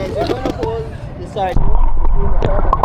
They're gonna hold the sardine between the tarpon.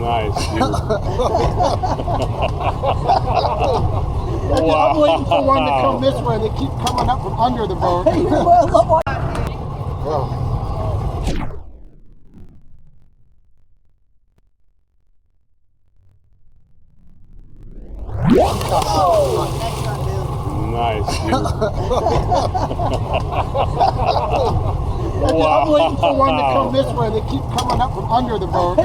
Nice, dude. Wow. I'm waiting for one to come this way. They keep coming up from under the boat. Nice, dude. Wow. I'm waiting for one to come this way. They keep coming up from under the boat.